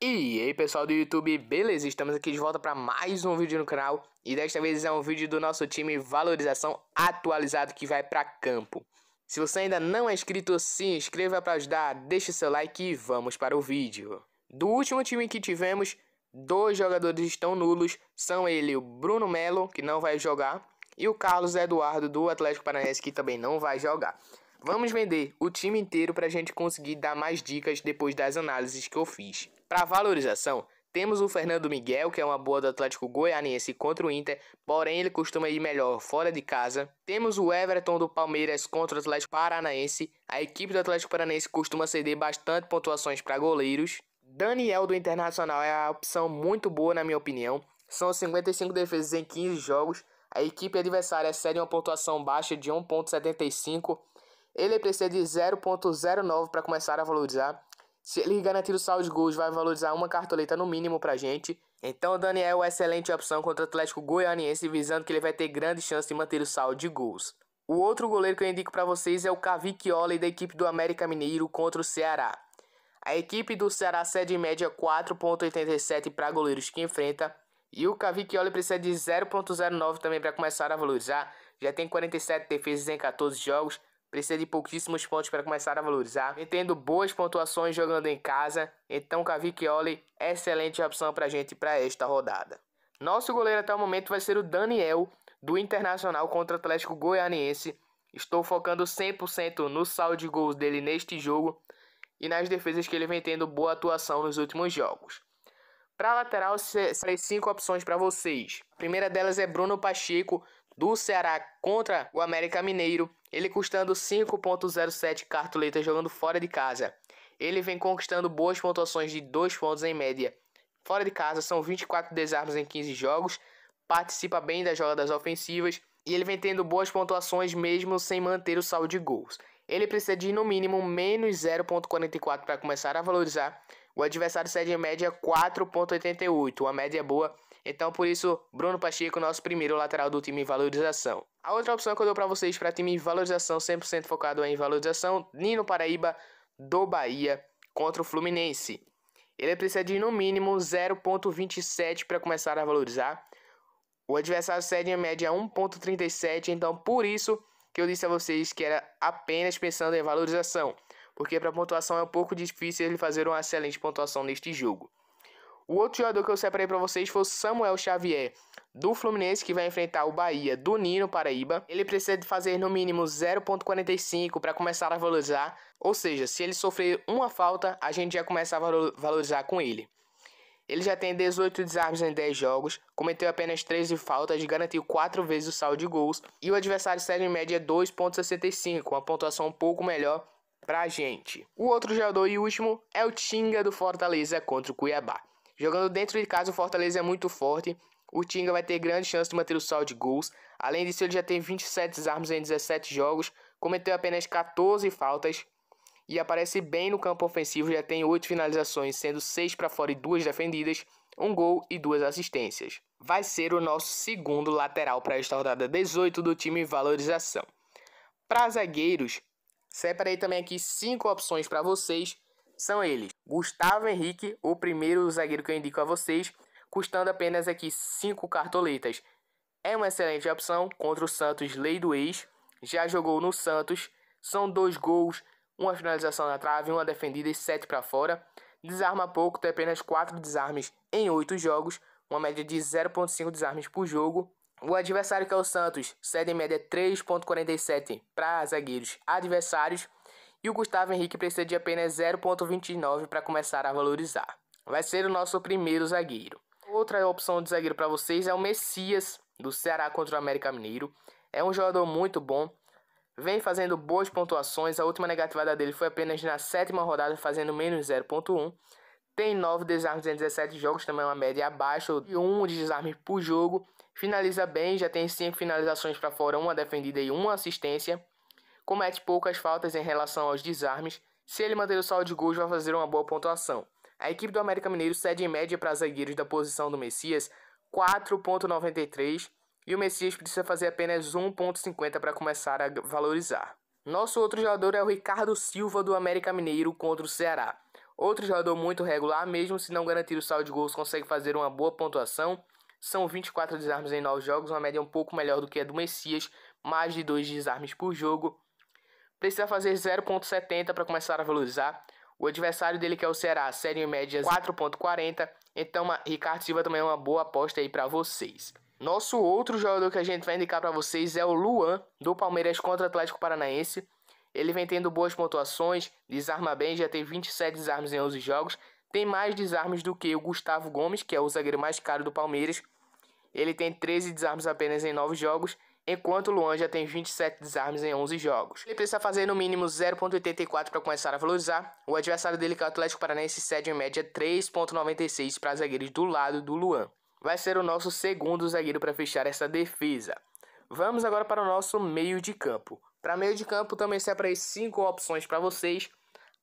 E aí pessoal do YouTube, beleza? Estamos aqui de volta para mais um vídeo no canal. E desta vez é um vídeo do nosso time Valorização atualizado que vai para campo. Se você ainda não é inscrito, se inscreva para ajudar, deixe seu like e vamos para o vídeo. Do último time que tivemos, 2 jogadores estão nulos. São ele o Bruno Melo, que não vai jogar, e o Carlos Eduardo do Atlético Paranaense, que também não vai jogar. Vamos vender o time inteiro para a gente conseguir dar mais dicas depois das análises que eu fiz. Para valorização, temos o Fernando Miguel, que é uma boa do Atlético Goianiense contra o Inter, porém ele costuma ir melhor fora de casa. Temos o Everton do Palmeiras contra o Atlético Paranaense. A equipe do Atlético Paranaense costuma ceder bastante pontuações para goleiros. Daniel do Internacional é a opção muito boa na minha opinião. São 55 defesas em 15 jogos. A equipe adversária cede uma pontuação baixa de 1.75. Ele precisa de 0.09 para começar a valorizar. Se ele garantir o saldo de gols, vai valorizar uma cartoleta no mínimo pra gente. Então o Daniel é uma excelente opção contra o Atlético Goianiense, visando que ele vai ter grande chance de manter o saldo de gols. O outro goleiro que eu indico para vocês é o Cavicchioli da equipe do América Mineiro contra o Ceará. A equipe do Ceará cede em média 4.87 para goleiros que enfrenta. E o Cavicchioli precisa de 0.09 também para começar a valorizar. Já tem 47 defesas em 14 jogos. Precisa de pouquíssimos pontos para começar a valorizar, tendo boas pontuações jogando em casa. Então Cavicchioli é excelente opção para a gente para esta rodada. Nosso goleiro até o momento vai ser o Daniel do Internacional contra o Atlético Goianiense. Estou focando 100% no saldo de gols dele neste jogo e nas defesas que ele vem tendo boa atuação nos últimos jogos. Para a lateral, serei 5 opções para vocês. A primeira delas é Bruno Pacheco do Ceará contra o América Mineiro. Ele custando 5.07 cartoletas jogando fora de casa. Ele vem conquistando boas pontuações de 2 pontos em média. Fora de casa são 24 desarmes em 15 jogos. Participa bem das jogadas ofensivas. E ele vem tendo boas pontuações mesmo sem manter o saldo de gols. Ele precisa de no mínimo menos 0.44 para começar a valorizar. O adversário cede em média 4.88, uma média boa. Então por isso, Bruno Pacheco, nosso primeiro lateral do time em valorização. A outra opção que eu dou para vocês para time em valorização, 100% focado em valorização, Nino Paraíba do Bahia contra o Fluminense. Ele precisa de no mínimo 0.27 para começar a valorizar. O adversário cede em média 1.37, então por isso que eu disse a vocês que era apenas pensando em valorização, porque para pontuação é um pouco difícil ele fazer uma excelente pontuação neste jogo. O outro jogador que eu separei para vocês foi o Samuel Xavier, do Fluminense, que vai enfrentar o Bahia do Nino Paraíba. Ele precisa de fazer no mínimo 0.45 para começar a valorizar, ou seja, se ele sofrer uma falta, a gente já começa a valorizar com ele. Ele já tem 18 desarmes em 10 jogos, cometeu apenas 13 faltas, garantiu 4 vezes o saldo de gols, e o adversário cede em média 2.65, uma pontuação um pouco melhor pra gente. O outro jogador e último é o Tinga do Fortaleza contra o Cuiabá. Jogando dentro de casa, o Fortaleza é muito forte. O Tinga vai ter grande chance de manter o saldo de gols. Além disso, ele já tem 27 desarmes em 17 jogos, cometeu apenas 14 faltas e aparece bem no campo ofensivo. Já tem 8 finalizações, sendo 6 para fora e 2 defendidas, 1 gol e 2 assistências. Vai ser o nosso segundo lateral para esta rodada 18 do time valorização. Para zagueiros, separei também aqui 5 opções para vocês. São eles: Gustavo Henrique, o primeiro zagueiro que eu indico a vocês, custando apenas aqui 5 cartoletas. É uma excelente opção contra o Santos, lei do ex. Já jogou no Santos. São 2 gols, uma finalização na trave, uma defendida e 7 para fora. Desarma pouco, tem apenas 4 desarmes em 8 jogos, uma média de 0.5 desarmes por jogo. O adversário, que é o Santos, cede em média 3.47 para zagueiros adversários. E o Gustavo Henrique precisa de apenas 0.29 para começar a valorizar. Vai ser o nosso primeiro zagueiro. Outra opção de zagueiro para vocês é o Messias, do Ceará contra o América Mineiro. É um jogador muito bom. Vem fazendo boas pontuações. A última negativada dele foi apenas na 7ª rodada, fazendo menos 0.1. Tem 9 desarmes em 17 jogos, também uma média abaixo de 1 de desarme por jogo. Finaliza bem, já tem 5 finalizações para fora, uma defendida e uma assistência. Comete poucas faltas em relação aos desarmes. Se ele manter o saldo de gols, vai fazer uma boa pontuação. A equipe do América Mineiro cede em média para zagueiros da posição do Messias 4.93 e o Messias precisa fazer apenas 1.50 para começar a valorizar. Nosso outro jogador é o Ricardo Silva do América Mineiro contra o Ceará. Outro jogador muito regular, mesmo se não garantir o saldo de gols, consegue fazer uma boa pontuação. São 24 desarmes em 9 jogos, uma média um pouco melhor do que a do Messias, mais de 2 desarmes por jogo. Precisa fazer 0.70 para começar a valorizar. O adversário dele, que é o Ceará, série em média 4.40. Então, Ricardo Silva também é uma boa aposta aí para vocês. Nosso outro jogador que a gente vai indicar para vocês é o Luan, do Palmeiras contra o Atlético Paranaense. Ele vem tendo boas pontuações, desarma bem, já tem 27 desarmes em 11 jogos. Tem mais desarmes do que o Gustavo Gomes, que é o zagueiro mais caro do Palmeiras. Ele tem 13 desarmes apenas em 9 jogos, enquanto o Luan já tem 27 desarmes em 11 jogos. Ele precisa fazer no mínimo 0.84 para começar a valorizar. O adversário dele, que é o Atlético Paranaense, cede em média 3.96 para zagueiros do lado do Luan. Vai ser o nosso segundo zagueiro para fechar essa defesa. Vamos agora para o nosso meio de campo. Para meio de campo também separei 5 opções para vocês.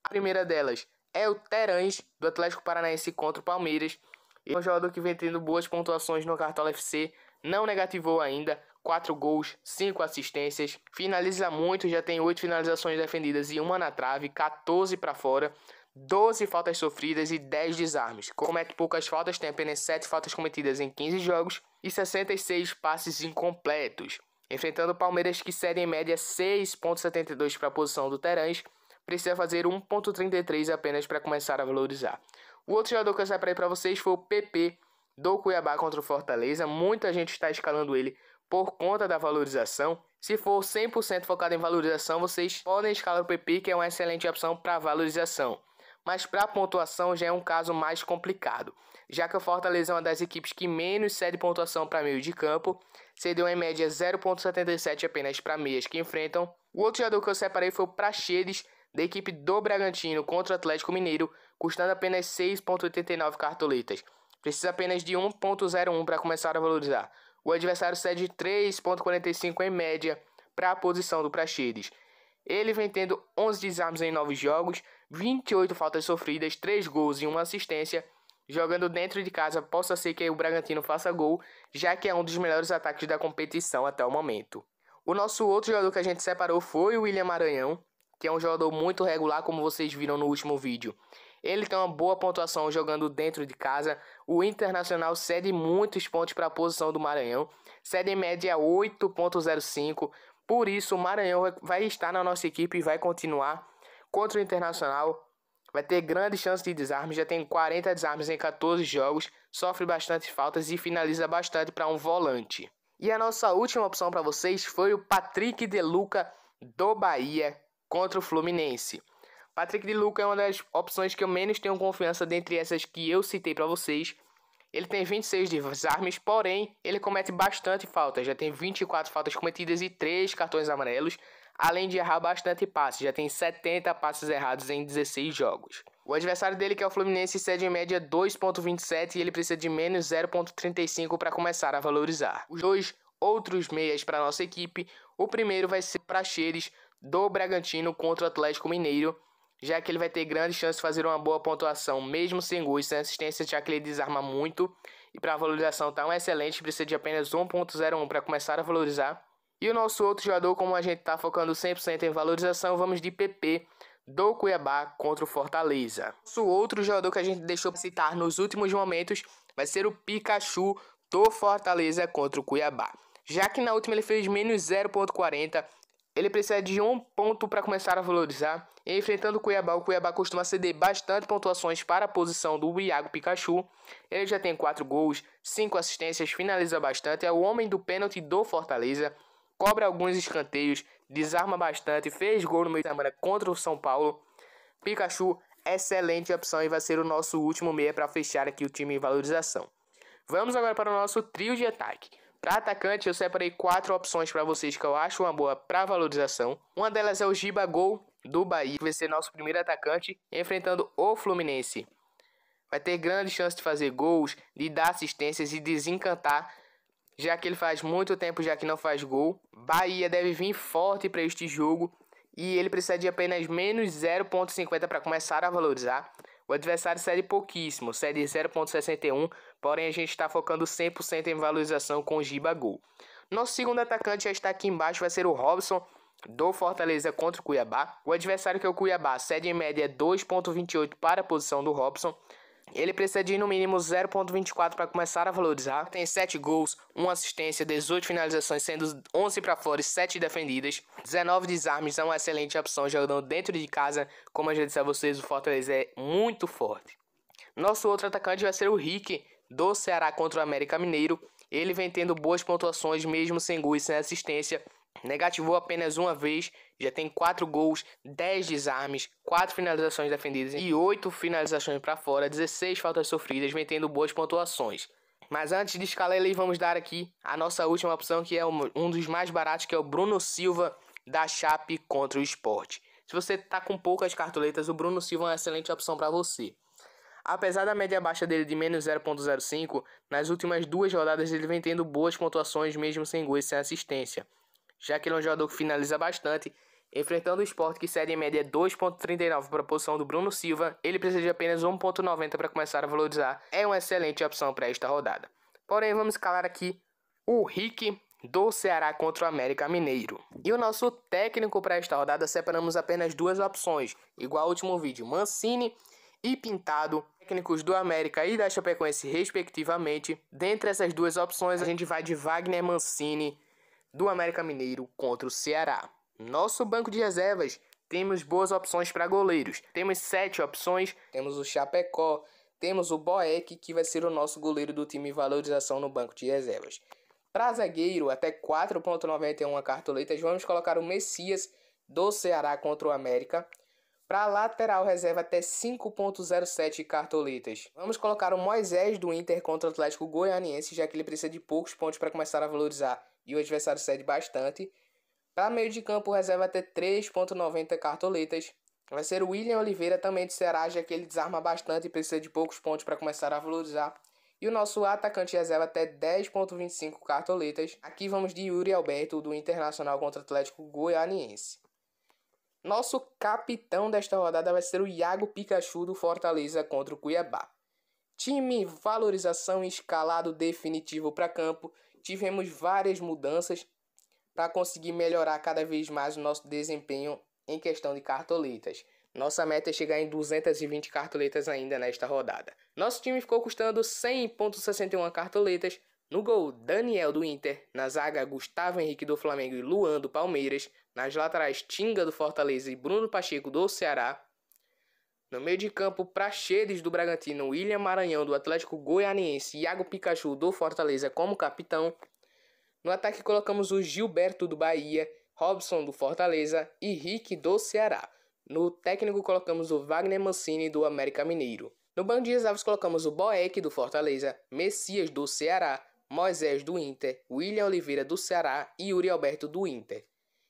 A primeira delas é o Terãs, do Atlético Paranaense contra o Palmeiras. Ele é um jogador que vem tendo boas pontuações no Cartola FC, não negativou ainda, 4 gols, 5 assistências, finaliza muito, já tem 8 finalizações defendidas e 1 na trave, 14 para fora, 12 faltas sofridas e 10 desarmes. Comete poucas faltas, tem apenas 7 faltas cometidas em 15 jogos e 66 passes incompletos. Enfrentando o Palmeiras, que cede em média 6.72 para a posição do Terãs, precisa fazer 1.33 apenas para começar a valorizar. O outro jogador que eu separei para vocês foi o PP, do Cuiabá contra o Fortaleza. Muita gente está escalando ele por conta da valorização. Se for 100% focado em valorização, vocês podem escalar o PP, que é uma excelente opção para valorização. Mas para pontuação já é um caso mais complicado, já que o Fortaleza é uma das equipes que menos cede pontuação para meio de campo, cedeu em média 0.77 apenas para meias que enfrentam. O outro jogador que eu separei foi o Praxedes, da equipe do Bragantino contra o Atlético Mineiro, custando apenas 6.89 cartoletas. Precisa apenas de 1.01 para começar a valorizar. O adversário cede 3.45 em média para a posição do Praxedes. Ele vem tendo 11 desarmes em 9 jogos, 28 faltas sofridas, 3 gols e 1 assistência. Jogando dentro de casa, possa ser que o Bragantino faça gol, já que é um dos melhores ataques da competição até o momento. O nosso outro jogador que a gente separou foi o William Maranhão, que é um jogador muito regular, como vocês viram no último vídeo. Ele tem uma boa pontuação jogando dentro de casa. O Internacional cede muitos pontos para a posição do Maranhão, cede em média 8.05. Por isso o Maranhão vai estar na nossa equipe e vai continuar contra o Internacional. Vai ter grande chance de desarme, já tem 40 desarmes em 14 jogos, sofre bastante faltas e finaliza bastante para um volante. E a nossa última opção para vocês foi o Patrick de Luca, do Bahia, contra o Fluminense. Patrick de Luca é uma das opções que eu menos tenho confiança dentre essas que eu citei para vocês. Ele tem 26 desarmes, porém ele comete bastante faltas. Já tem 24 faltas cometidas e 3 cartões amarelos, além de errar bastante passes. Já tem 70 passes errados em 16 jogos. O adversário dele, que é o Fluminense, cede em média 2.27 e ele precisa de menos 0.35 para começar a valorizar. Os dois outros meias para nossa equipe, o primeiro vai ser Praxedes, do Bragantino contra o Atlético Mineiro, já que ele vai ter grande chance de fazer uma boa pontuação, mesmo sem gols e sem assistência, já que ele desarma muito. E para a valorização está um excelente, precisa de apenas 1.01 para começar a valorizar. E o nosso outro jogador, como a gente está focando 100% em valorização, vamos de PP, do Cuiabá contra o Fortaleza. O outro jogador que a gente deixou para citar nos últimos momentos vai ser o Pikachu, do Fortaleza contra o Cuiabá. Já que na última ele fez menos 0.40, ele precisa de 1 ponto para começar a valorizar. E enfrentando o Cuiabá costuma ceder bastante pontuações para a posição do Iago Pikachu. Ele já tem 4 gols, 5 assistências, finaliza bastante, é o homem do pênalti do Fortaleza, cobra alguns escanteios, desarma bastante, fez gol no meio da semana contra o São Paulo. Pikachu, excelente opção e vai ser o nosso último meia para fechar aqui o time em valorização. Vamos agora para o nosso trio de ataque. Para atacante, eu separei 4 opções para vocês que eu acho uma boa para valorização. Uma delas é o Gibagol, do Bahia, que vai ser nosso primeiro atacante, enfrentando o Fluminense. Vai ter grande chance de fazer gols, de dar assistências e desencantar, já que ele faz muito tempo já que não faz gol. Bahia deve vir forte para este jogo e ele precisa de apenas menos 0.50 para começar a valorizar. O adversário cede pouquíssimo, cede 0.61, porém a gente está focando 100% em valorização com o Gibagol. Nosso segundo atacante já está aqui embaixo, vai ser o Robson, do Fortaleza contra o Cuiabá. O adversário, que é o Cuiabá, cede em média 2,28 para a posição do Robson. Ele precisa de no mínimo 0,24 para começar a valorizar. Tem 7 gols, 1 assistência, 18 finalizações, sendo 11 para fora e 7 defendidas. 19 desarmes, é uma excelente opção jogando dentro de casa. Como eu já disse a vocês, o Fortaleza é muito forte. Nosso outro atacante vai ser o Rick, do Ceará contra o América Mineiro. Ele vem tendo boas pontuações, mesmo sem gols e sem assistência. Negativou apenas uma vez, já tem 4 gols, 10 desarmes, 4 finalizações defendidas e 8 finalizações para fora, 16 faltas sofridas, vem tendo boas pontuações. Mas antes de escalar ele, vamos dar aqui a nossa última opção, que é um dos mais baratos, que é o Bruno Silva, da Chape contra o Sport. Se você tá com poucas cartoletas, o Bruno Silva é uma excelente opção para você. Apesar da média baixa dele de menos 0,05, nas últimas 2 rodadas ele vem tendo boas pontuações, mesmo sem gols e sem assistência, já que ele é um jogador que finaliza bastante. Enfrentando o Sport, que cede em média 2,39 para a posição do Bruno Silva, ele precisa de apenas 1,90 para começar a valorizar. É uma excelente opção para esta rodada. Porém, vamos escalar aqui o Rick, do Ceará contra o América Mineiro. E o nosso técnico para esta rodada, separamos apenas 2 opções, igual ao último vídeo: Mancini e Pintado, técnicos do América e da Chapecoense respectivamente. Dentre essas 2 opções, a gente vai de Wagner Mancini, do América Mineiro, contra o Ceará. Nosso banco de reservas, temos boas opções para goleiros. Temos 7 opções, temos o Chapecó, temos o Boeck, que vai ser o nosso goleiro do time valorização no banco de reservas. Para zagueiro, até 4,91 cartoletas, vamos colocar o Messias, do Ceará contra o América. Para lateral reserva, até 5,07 cartoletas. Vamos colocar o Moisés, do Inter contra o Atlético Goianiense, já que ele precisa de poucos pontos para começar a valorizar e o adversário cede bastante. Para meio de campo, reserva até 3,90 cartoletas. Vai ser o William Oliveira, também de Ceará, já que ele desarma bastante e precisa de poucos pontos para começar a valorizar. E o nosso atacante reserva até 10,25 cartoletas. Aqui vamos de Yuri Alberto, do Internacional contra o Atlético Goianiense. Nosso capitão desta rodada vai ser o Iago Pikachu, do Fortaleza contra o Cuiabá. Time, valorização e escalado definitivo para campo. Tivemos várias mudanças para conseguir melhorar cada vez mais o nosso desempenho em questão de cartoletas. Nossa meta é chegar em 220 cartoletas ainda nesta rodada. Nosso time ficou custando 100,61 cartoletas. No gol, Daniel, do Inter. Na zaga, Gustavo Henrique, do Flamengo, e Luan, do Palmeiras. Nas laterais, Tinga, do Fortaleza, e Bruno Pacheco, do Ceará. No meio de campo, Praxedes, do Bragantino, William Maranhão, do Atlético Goianiense, e Iago Pikachu, do Fortaleza, como capitão. No ataque, colocamos o Gilberto, do Bahia, Robson, do Fortaleza, e Rick, do Ceará. No técnico, colocamos o Wagner Mancini, do América Mineiro. No banco de reservas, colocamos o Boeck, do Fortaleza, Messias, do Ceará, Moisés, do Inter, William Oliveira, do Ceará e Yuri Alberto, do Inter.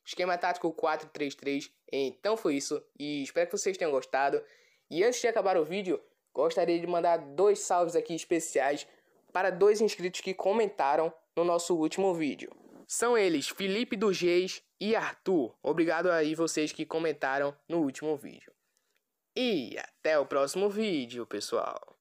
Esquema tático 4-3-3. Então foi isso, e espero que vocês tenham gostado. E antes de acabar o vídeo, gostaria de mandar 2 salves aqui especiais para 2 inscritos que comentaram no nosso último vídeo. São eles, Felipe dos Reis e Arthur. Obrigado aí vocês que comentaram no último vídeo. E até o próximo vídeo, pessoal.